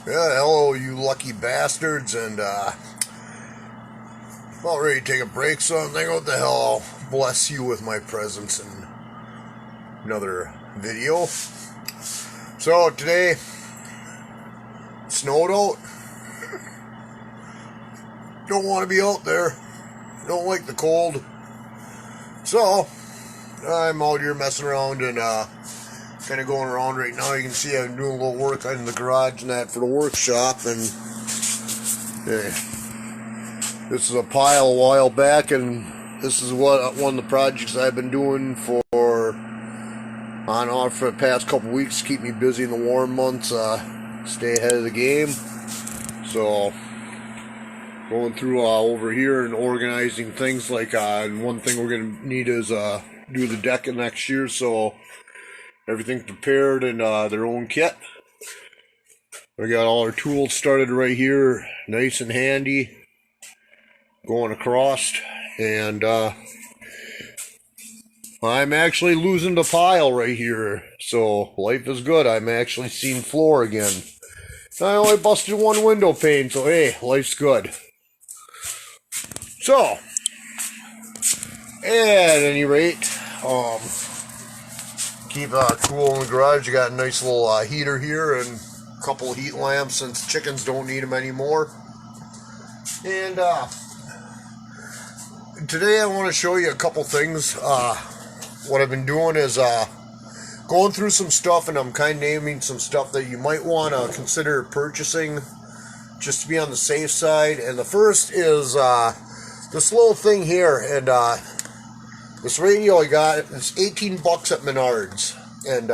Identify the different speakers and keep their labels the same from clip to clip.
Speaker 1: Yeah, hello, you lucky bastards, and about ready to take a break, so I'm thinking, what the hell, I'll bless you with my presence in another video. So, today, it snowed out. Don't want to be out there. Don't like the cold. So, I'm out here messing around and kind of going around right now. You can see I'm doing a little work in the garage and that for the workshop, and this is a pile a while back, and this is one of the projects I've been doing for on and off for the past couple weeks to keep me busy in the warm months, stay ahead of the game. So going through over here and organizing things like and one thing we're going to need is do the deck next year, so everything prepared in their own kit. We got all our tools started right here, nice and handy, going across, and I'm actually losing the pile right here, so life is good. I'm actually seeing floor again. I only busted one window pane, so hey, life's good. So, at any rate, keep cool in the garage. You got a nice little heater here and a couple of heat lamps since chickens don't need them anymore. And today I want to show you a couple things. What I've been doing is going through some stuff, and I'm kind of naming some stuff that you might want to consider purchasing just to be on the safe side. And the first is this little thing here, and this radio I got, it's 18 bucks at Menards, and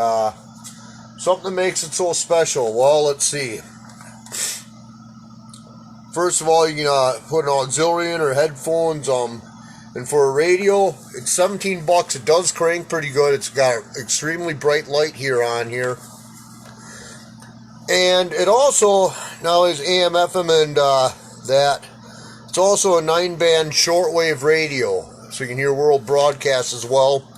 Speaker 1: something that makes it so special. Well, let's see. First of all, you can put an auxiliary in or headphones, and for a radio, it's 17 bucks. It does crank pretty good. It's got extremely bright light here on here. And it also, now is AM, FM, and that. It's also a 9-band shortwave radio, so you can hear world broadcasts as well.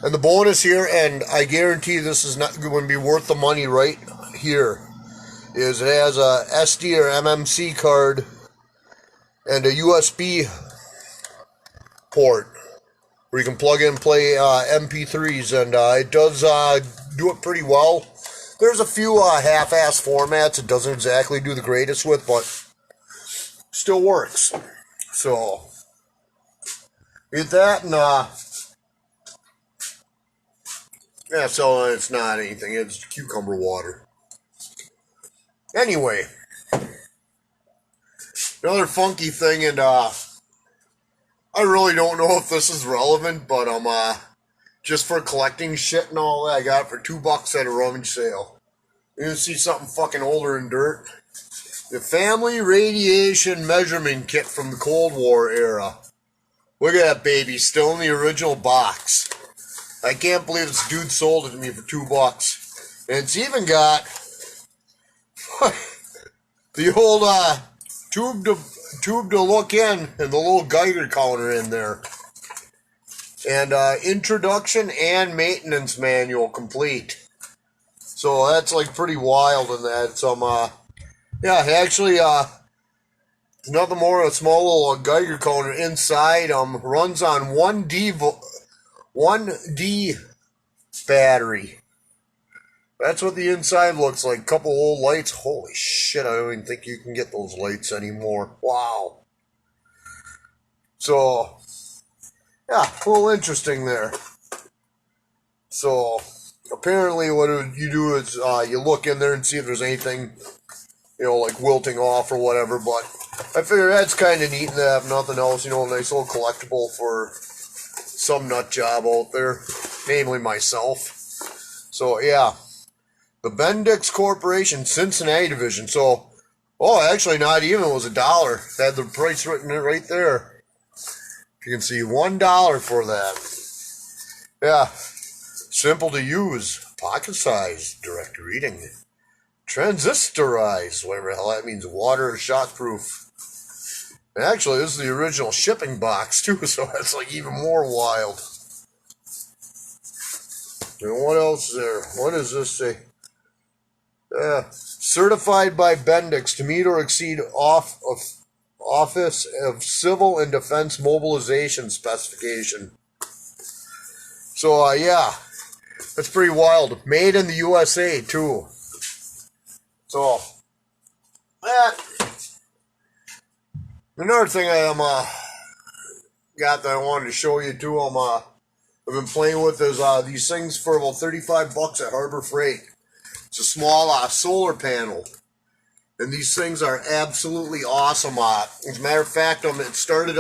Speaker 1: And the bonus here, and I guarantee this is not going to be worth the money right here, is it has a SD or MMC card and a USB port where you can plug in and play MP3s, and it does do it pretty well. There's a few half-ass formats it doesn't exactly do the greatest with, but still works. So get that, and yeah, so it's not anything, it's cucumber water. Anyway, another funky thing, and I really don't know if this is relevant, but just for collecting shit and all that, I got it for $2 at a rummage sale. You can see something fucking older than dirt. The Family Radiation Measurement Kit from the Cold War era. Look at that baby, still in the original box. I can't believe this dude sold it to me for $2. And it's even got the old tube to look in, and the little Geiger counter in there, and introduction and maintenance manual complete. So that's like pretty wild in that. Some yeah, actually nothing more, a small little Geiger counter inside. Runs on 1D battery. That's what the inside looks like. Couple old lights. Holy shit, I don't even think you can get those lights anymore. Wow. So, yeah, a little interesting there. So, apparently what you do is you look in there and see if there's anything, like wilting off or whatever, but I figure that's kind of neat and they have nothing else, a nice little collectible for some nut job out there, namely myself. So, yeah. The Bendix Corporation, Cincinnati division. So, actually not even, it was $1. They had the price written right there. You can see $1 for that. Yeah. Simple to use. Pocket size. Direct reading. Transistorized. Whatever the hell that means. Water shockproof. And actually, this is the original shipping box, too. So that's like even more wild. And what else is there? What does this say? Certified by Bendix to meet or exceed Office of Civil and Defense Mobilization specification. So, yeah, that's pretty wild. Made in the USA, too. So, another thing I got that I wanted to show you, too, I've been playing with is these things for about $35 at Harbor Freight. It's a small solar panel. And these things are absolutely awesome. As a matter of fact, it started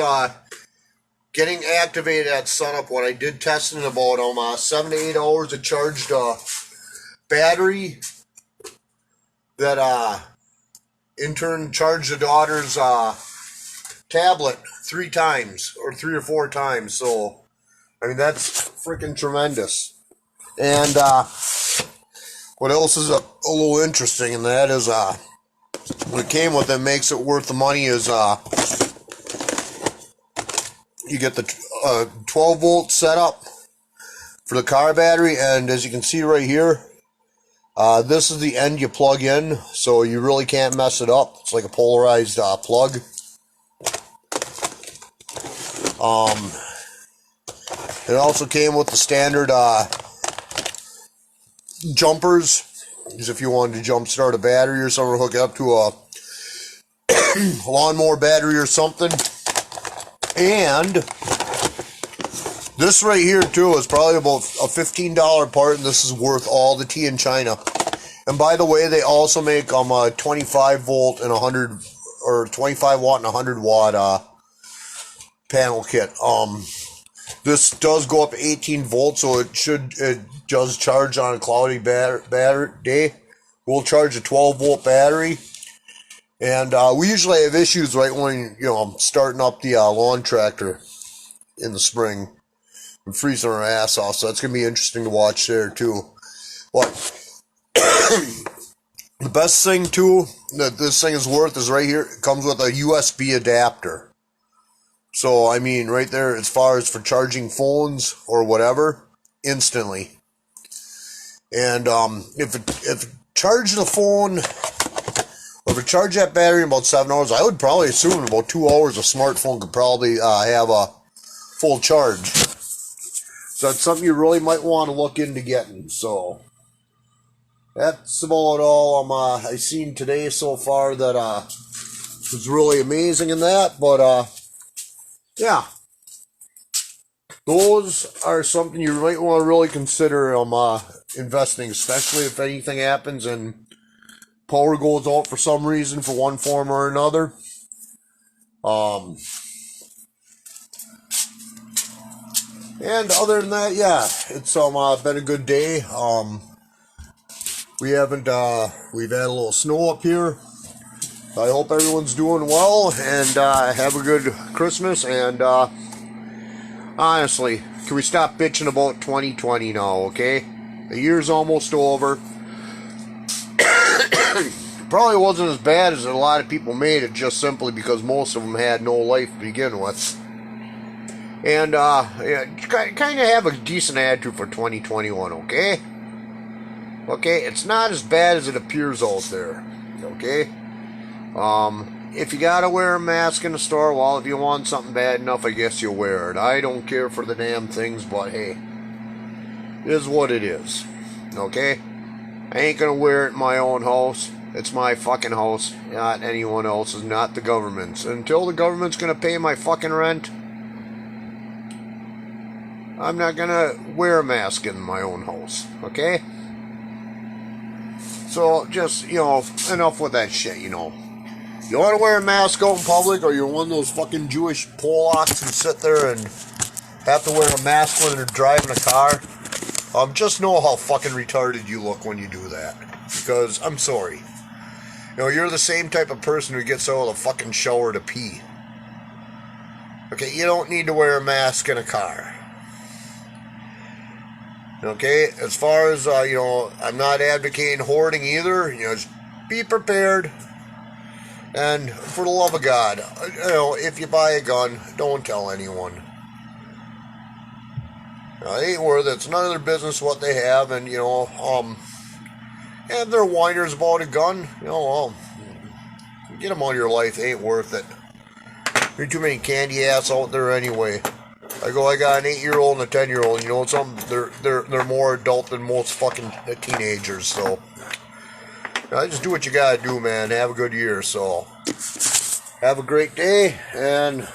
Speaker 1: getting activated at sunup when I did testing about 7 to 8 hours of charged battery that in turn charged the daughter's tablet 3 times or 3 or 4 times. So, I mean, that's freaking tremendous. And what else is a little interesting, and that is what it came with that makes it worth the money is you get the 12 volt setup for the car battery, and as you can see right here, this is the end you plug in, so you really can't mess it up. It's like a polarized plug. It also came with the standard jumpers, because if you wanted to jump start a battery or something, hook it up to a lawnmower battery or something. And this right here too is probably about a $15 part, and this is worth all the tea in China. And by the way, they also make a 25 volt and 100 or 25 watt and 100 watt panel kit. This does go up 18 volts, so it does charge on a cloudy battery day. We'll charge a 12 volt battery, and we usually have issues right when I'm starting up the lawn tractor in the spring and freezing our ass off. So that's gonna be interesting to watch there too. But the best thing too that this thing is worth is right here. It comes with a USB adapter. So, I mean, right there, as far as for charging phones or whatever, instantly. And if it charged the phone, or if it charged that battery in about 7 hours, I would probably assume in about 2 hours a smartphone could probably have a full charge. So that's something you really might want to look into getting. So that's about all I've seen today so far that was really amazing in that. But yeah, those are something you might want to really consider investing, especially if anything happens and power goes out for some reason for one form or another. And other than that, yeah, it's been a good day. We've had a little snow up here. I hope everyone's doing well, and have a good Christmas. And honestly, can we stop bitching about 2020 now, okay? The year's almost over. Probably wasn't as bad as a lot of people made it, just simply because most of them had no life to begin with. And yeah, kind of have a decent attitude for 2021, okay? Okay, it's not as bad as it appears out there, okay? If you gotta wear a mask in the store, well, if you want something bad enough, I guess you'll wear it. I don't care for the damn things, but hey, it is what it is, okay? I ain't gonna wear it in my own house. It's my fucking house, not anyone else's, not the government's. Until the government's gonna pay my fucking rent, I'm not gonna wear a mask in my own house, okay? So, just, enough with that shit, You want to wear a mask out in public, or you're one of those fucking Jewish Polacks who sit there and have to wear a mask when they're driving a car? Just know how fucking retarded you look when you do that. Because, I'm sorry. You're the same type of person who gets out of the fucking shower to pee. Okay, you don't need to wear a mask in a car. Okay, as far as, I'm not advocating hoarding either. Just be prepared. And for the love of God, if you buy a gun, don't tell anyone. It ain't worth it. It's none of their business what they have. And, And if they're whiners about a gun, well, get them out of your life. It ain't worth it. There's too many candy ass out there anyway. I got an 8-year-old and a 10-year-old. You know something? They're more adult than most fucking teenagers. So, just do what you gotta do, man. Have a good year. So, have a great day. And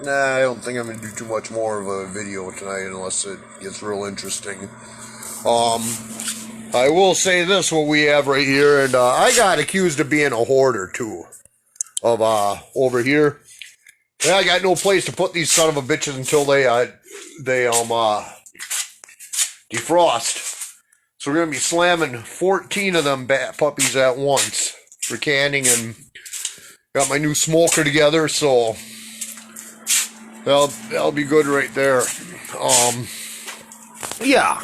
Speaker 1: I don't think I'm gonna do too much more of a video tonight unless it gets real interesting. I will say this: what we have right here, and I got accused of being a hoarder too. Of over here. Yeah, I got no place to put these son of a bitches until they defrost. So we're gonna be slamming 14 of them puppies at once for canning, and got my new smoker together, so that'll be good right there. Yeah.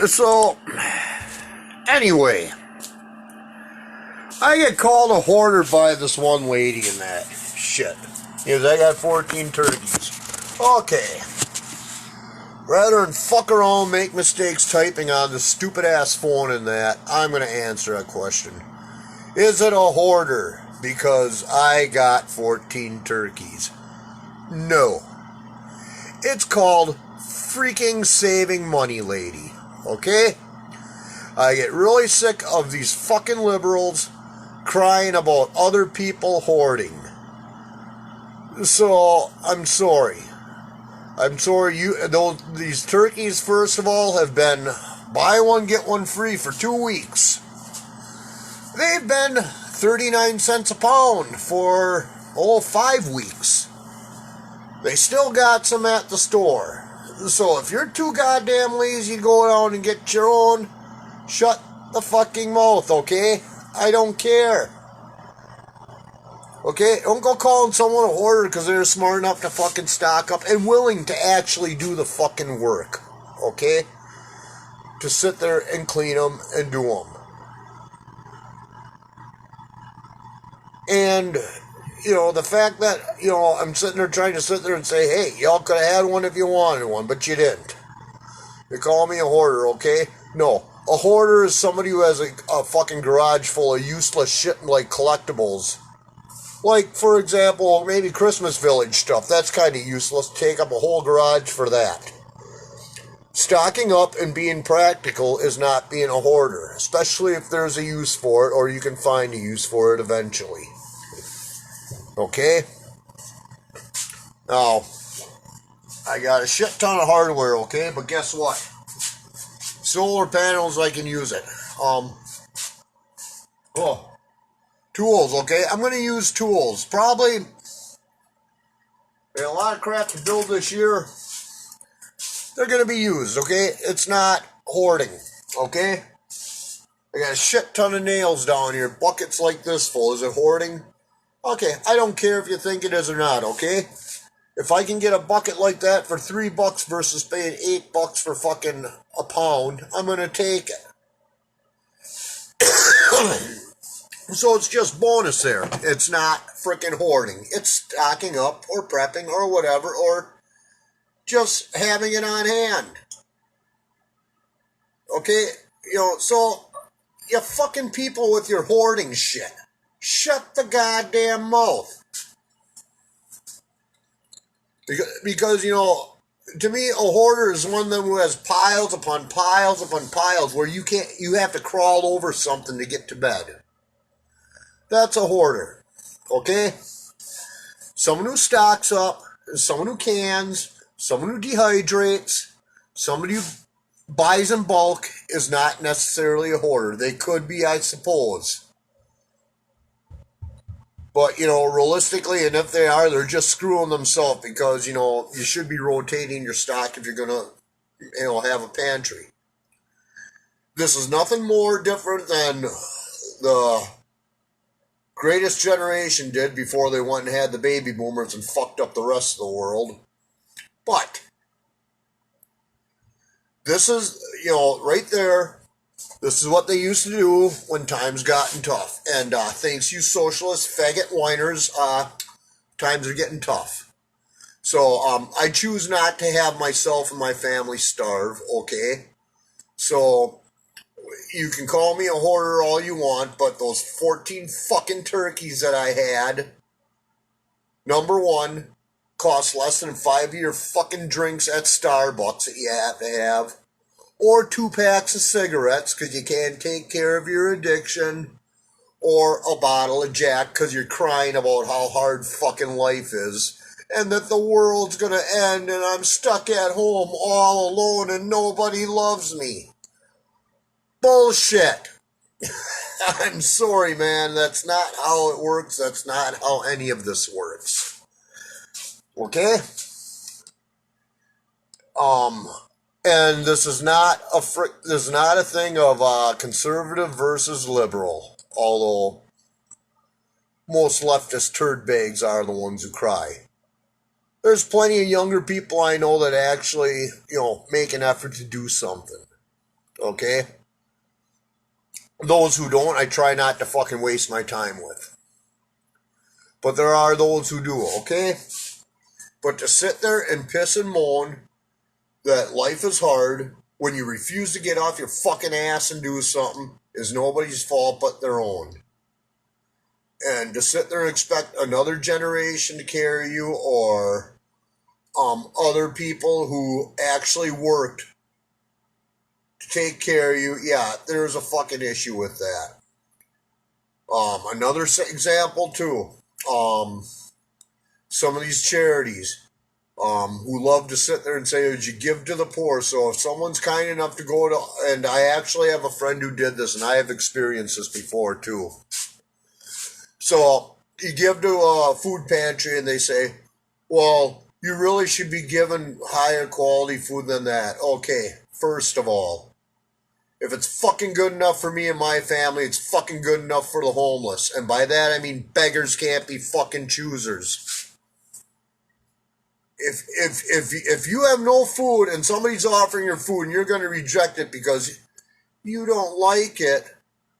Speaker 1: So anyway, I get called a hoarder by this one lady and that shit. Because I got 14 turkeys. Okay. Rather than fuck around, make mistakes typing on the stupid ass phone and that, I'm going to answer a question. Is it a hoarder because I got 14 turkeys? No. It's called freaking saving money, lady. Okay? I get really sick of these fucking liberals crying about other people hoarding. So, I'm sorry. These turkeys, first of all, have been buy one, get one free for 2 weeks. They've been 39 cents a pound for, 5 weeks. They still got some at the store. So, if you're too goddamn lazy to go down and get your own, shut the fucking mouth, okay? I don't care. Okay? Don't go calling someone a hoarder because they're smart enough to fucking stock up and willing to actually do the fucking work. Okay? To sit there and clean them and do them. And, the fact that, I'm sitting there trying to sit there and say, hey, y'all could have had one if you wanted one, but you didn't. You call me a hoarder, okay? No. A hoarder is somebody who has a fucking garage full of useless shit like collectibles. Like, for example, maybe Christmas Village stuff. That's kind of useless. Take up a whole garage for that. Stocking up and being practical is not being a hoarder, especially if there's a use for it or you can find a use for it eventually. Okay? Now, I got a shit ton of hardware, okay? But guess what? Solar panels, I can use it. Tools, okay? I'm going to use tools. Probably, a lot of crap to build this year. They're going to be used, okay? It's not hoarding, okay? I got a shit ton of nails down here. Buckets like this full. Is it hoarding? Okay, I don't care if you think it is or not, okay? If I can get a bucket like that for $3 versus paying $8 for fucking a pound, I'm going to take it. So it's just bonus there. It's not freaking hoarding. It's stocking up or prepping or whatever, or just having it on hand. Okay? So you fucking people with your hoarding shit. Shut the goddamn mouth. Because, to me, a hoarder is one of them who has piles upon piles upon piles where you have to crawl over something to get to bed. That's a hoarder. Okay? Someone who stocks up, someone who cans, someone who dehydrates, somebody who buys in bulk is not necessarily a hoarder. They could be, I suppose. But, realistically, and if they are, they're just screwing themselves because, you should be rotating your stock if you're going to, have a pantry. This is nothing more different than the greatest generation did before they went and had the baby boomers and fucked up the rest of the world. But this is, right there. This is what they used to do when times gotten tough. And thanks you socialist faggot whiners, times are getting tough. So I choose not to have myself and my family starve, okay? So you can call me a hoarder all you want, but those 14 fucking turkeys that I had, number one, cost less than 5 of your fucking drinks at Starbucks that you have to have, or 2 packs of cigarettes because you can't take care of your addiction, or a bottle of Jack because you're crying about how hard fucking life is, and that the world's gonna end and I'm stuck at home all alone and nobody loves me. Bullshit. I'm sorry, man. That's not how it works. That's not how any of this works. Okay? And this is not a thing of conservative versus liberal. Although most leftist turd bags are the ones who cry. There's plenty of younger people I know that actually, make an effort to do something. Okay? Those who don't, I try not to fucking waste my time with. But there are those who do, okay? But to sit there and piss and moan that life is hard when you refuse to get off your fucking ass and do something is nobody's fault but their own. And to sit there and expect another generation to carry you, or other people who actually worked to take care of you, yeah, there's a fucking issue with that. Another example too, some of these charities who love to sit there and say, "Did you give to the poor?" So if someone's kind enough to go to, and I actually have a friend who did this, and I have experienced this before too. So you give to a food pantry, and they say, "Well, you really should be given higher quality food than that." Okay, first of all, if it's fucking good enough for me and my family, it's fucking good enough for the homeless. And by that I mean beggars can't be fucking choosers. If you have no food and somebody's offering your food and you're going to reject it because you don't like it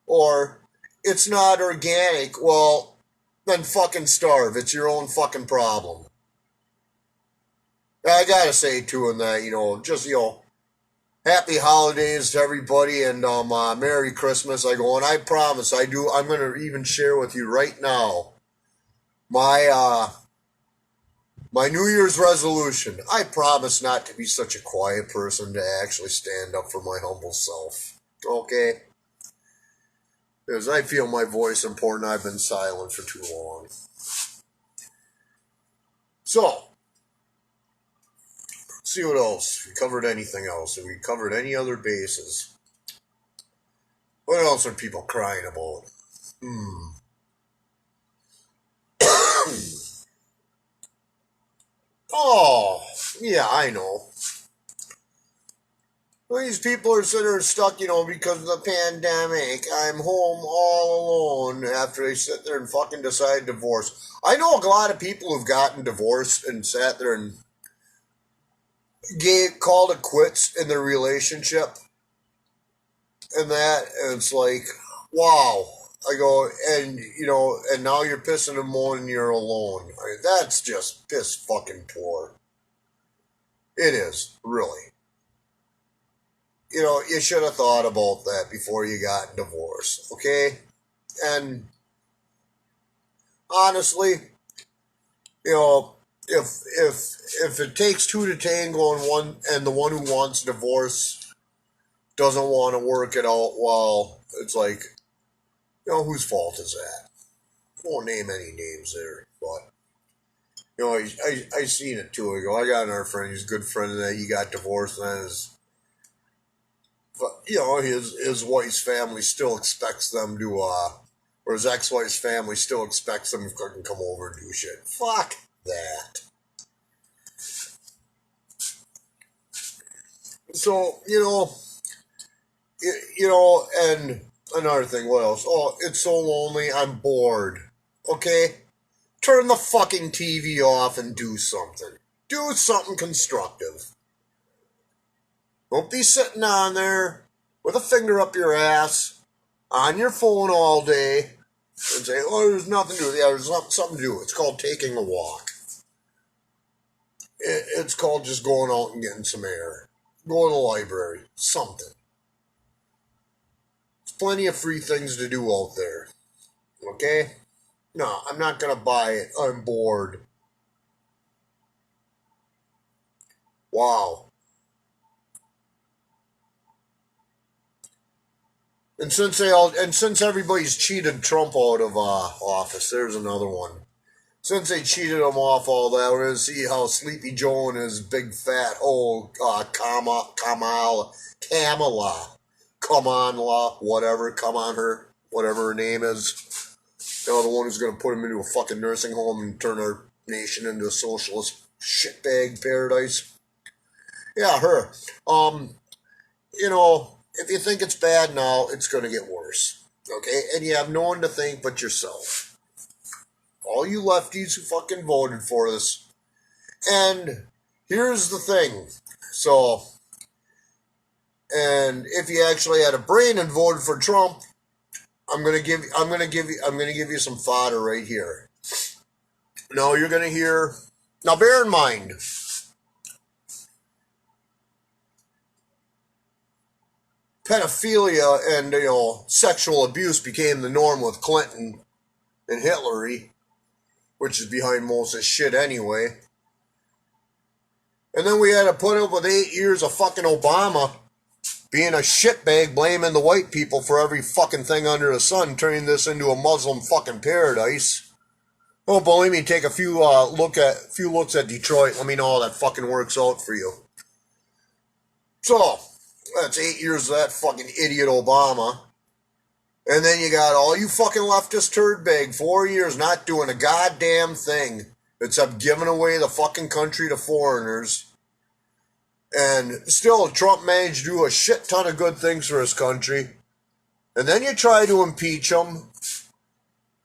Speaker 1: or it's not organic, well, then fucking starve. It's your own fucking problem. I gotta say too in that, happy holidays to everybody and Merry Christmas. I go, and I promise I'm gonna even share with you right now my New Year's resolution. I promise not to be such a quiet person, to actually stand up for my humble self. Okay? Because I feel my voice important. I've been silent for too long. So, see what else. We covered anything else. Have we covered any other bases? What else are people crying about? Oh, yeah, I know. These people are sitting there stuck, because of the pandemic. I'm home all alone after they sit there and fucking decide divorce. I know a lot of people who've gotten divorced and sat there and called it quits in their relationship. And it's like, wow. I go, and now you're pissing and moaning you're alone. That's just piss fucking poor. It is, really. You should have thought about that before you got divorced, okay? And honestly, if it takes two to tango and the one who wants divorce doesn't want to work it out, well, it's like, whose fault is that? I won't name any names there, but I seen it too. I got another friend, he's a good friend of that. He got divorced, and his wife's family still expects them to, or his ex-wife's family still expects them to come over and do shit. Fuck that. So, and another thing, what else? Oh, it's so lonely, I'm bored. Okay? Turn the fucking TV off and do something. Do something constructive. Don't be sitting on there with a finger up your ass on your phone all day and say, "Oh, there's nothing to do." Yeah, there's something to do. It's called taking a walk. It's called just going out and getting some air. Going to the library. Something. plenty of free things to do out there. Okay? No, I'm not going to buy it. I'm bored. Wow. And since everybody's cheated Trump out of office, there's another one. Since they cheated him off all that, we're going to see how Sleepy Joe and his big fat whatever her name is. You know, the one who's going to put him into a fucking nursing home and turn our nation into a socialist shitbag paradise. Yeah, her. You know, if you think it's bad now, it's going to get worse. Okay? And you have no one to thank but yourself. All you lefties who fucking voted for this. And here's the thing. So, and if you actually had a brain and voted for Trump, I'm gonna give you some fodder right here. Now you're gonna hear. Now bear in mind, pedophilia and sexual abuse became the norm with Clinton and Hitlery, which is behind most of this shit anyway. And then we had to put up with 8 years of fucking Obama being a shitbag, blaming the white people for every fucking thing under the sun, turning this into a Muslim fucking paradise. Don't believe me? Take a few looks at Detroit. Let me know how that fucking works out for you. So that's 8 years of that fucking idiot Obama, and then you got all you fucking leftist turd bag 4 years not doing a goddamn thing except giving away the fucking country to foreigners. And still, Trump managed to do a shit ton of good things for his country. And then you try to impeach him.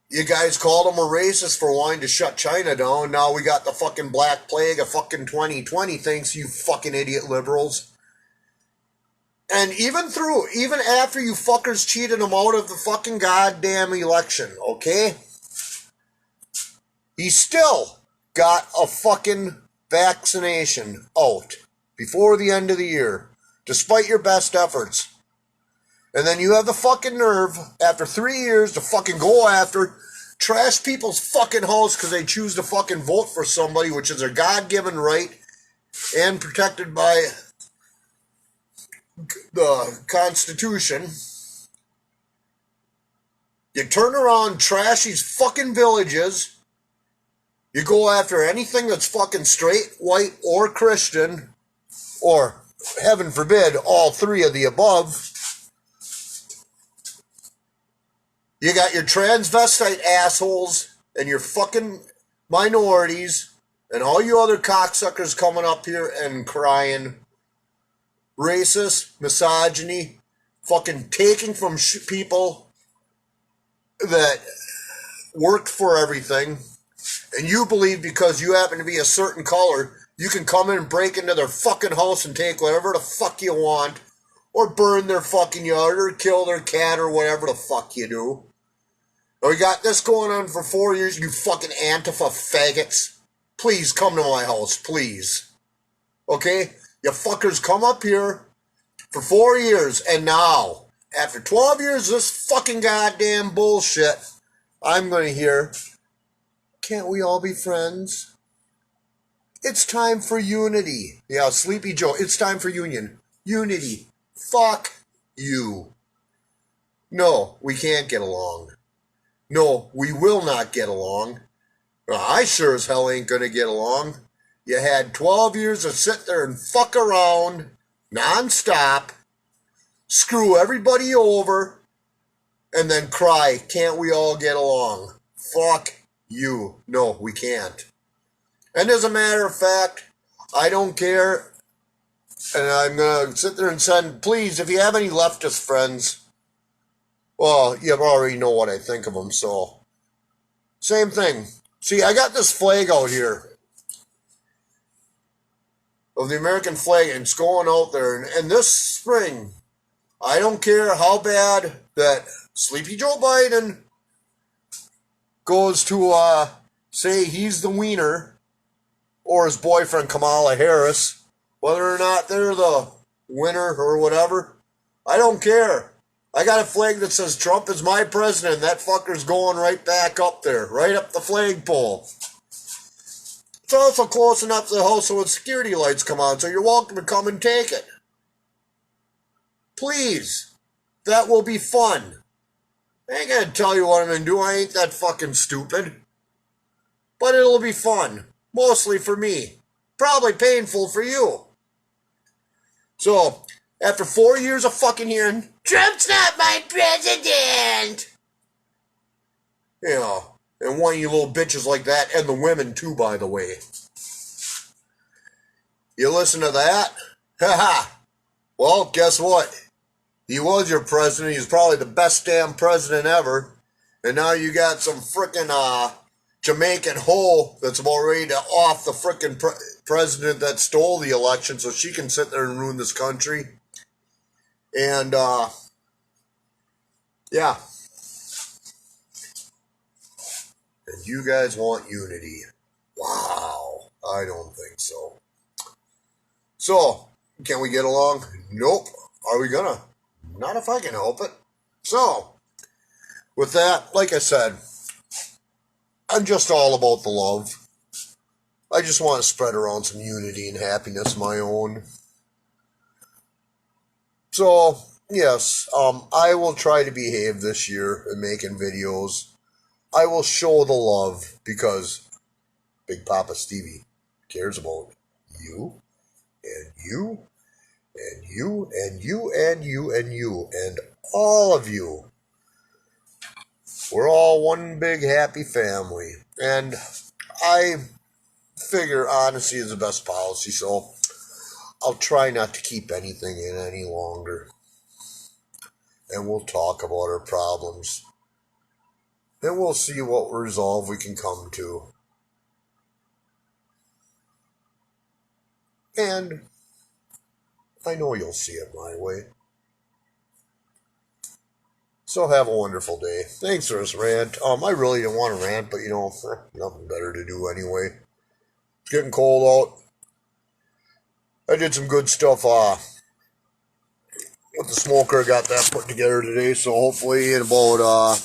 Speaker 1: You guys called him a racist for wanting to shut China down. Now we got the fucking Black Plague of fucking 2020. Thanks, you fucking idiot liberals. And even after you fuckers cheated him out of the fucking goddamn election, okay? He still got a fucking vaccination out before the end of the year, despite your best efforts. And then you have the fucking nerve, after 3 years, to fucking go after, trash people's fucking house because they choose to fucking vote for somebody, which is their God-given right and protected by the Constitution. You turn around, trash these fucking villages. You go after anything that's fucking straight, white, or Christian, or, heaven forbid, all three of the above. You got your transvestite assholes and your fucking minorities and all you other cocksuckers coming up here and crying racist, misogyny, fucking taking from people that worked for everything, and you believe because you happen to be a certain color, you can come in and break into their fucking house and take whatever the fuck you want, or burn their fucking yard, or kill their cat, or whatever the fuck you do. We got this going on for 4 years, you fucking Antifa faggots. Please come to my house, please. Okay? You fuckers come up here for 4 years, and now, after 12 years of this fucking goddamn bullshit, I'm gonna hear, can't we all be friends? It's time for unity. Yeah, Sleepy Joe, it's time for union. Unity. Fuck you. No, we can't get along. No, we will not get along. I sure as hell ain't gonna get along. You had 12 years to sit there and fuck around, non-stop, screw everybody over, and then cry, can't we all get along? Fuck you. No, we can't. And as a matter of fact, I don't care, and I'm gonna sit there and send, please, if you have any leftist friends, well, you already know what I think of them, so. Same thing. See, I got this flag out here of the American flag, and it's going out there. And this spring, I don't care how bad that Sleepy Joe Biden goes to say he's the wiener, or his boyfriend Kamala Harris, whether or not they're the winner or whatever. I don't care. I got a flag that says Trump is my president, and that fucker's going right back up there, right up the flagpole. It's also close enough to the house so when security lights come on, so you're welcome to come and take it. Please. That will be fun. I ain't gonna tell you what I'm gonna do, I ain't that fucking stupid. But it'll be fun. Mostly for me. Probably painful for you. So, after 4 years of fucking hearing, Trump's not my president! You know, and one of you little bitches like that, and the women too, by the way. You listen to that? Haha! Well, guess what? He was your president. He was probably the best damn president ever. And now you got some frickin' Jamaican hoe that's about ready to off the frickin' president that stole the election so she can sit there and ruin this country. And, yeah. And you guys want unity. Wow. I don't think so. So, can we get along? Nope. Are we gonna? Not if I can help it. So, with that, like I said, I'm just all about the love. I just want to spread around some unity and happiness of my own. So, yes, I will try to behave this year in making videos. I will show the love because Big Papa Stevie cares about you, and you, and you, and you, and you, and you, and all of you. We're all one big happy family. And I figure honesty is the best policy, so I'll try not to keep anything in any longer. And we'll talk about our problems. And we'll see what resolve we can come to. And I know you'll see it my way. So have a wonderful day. Thanks for this rant. I really didn't want to rant, but you know, nothing better to do anyway. It's getting cold out. I did some good stuff with the smoker. I got that put together today, so hopefully in about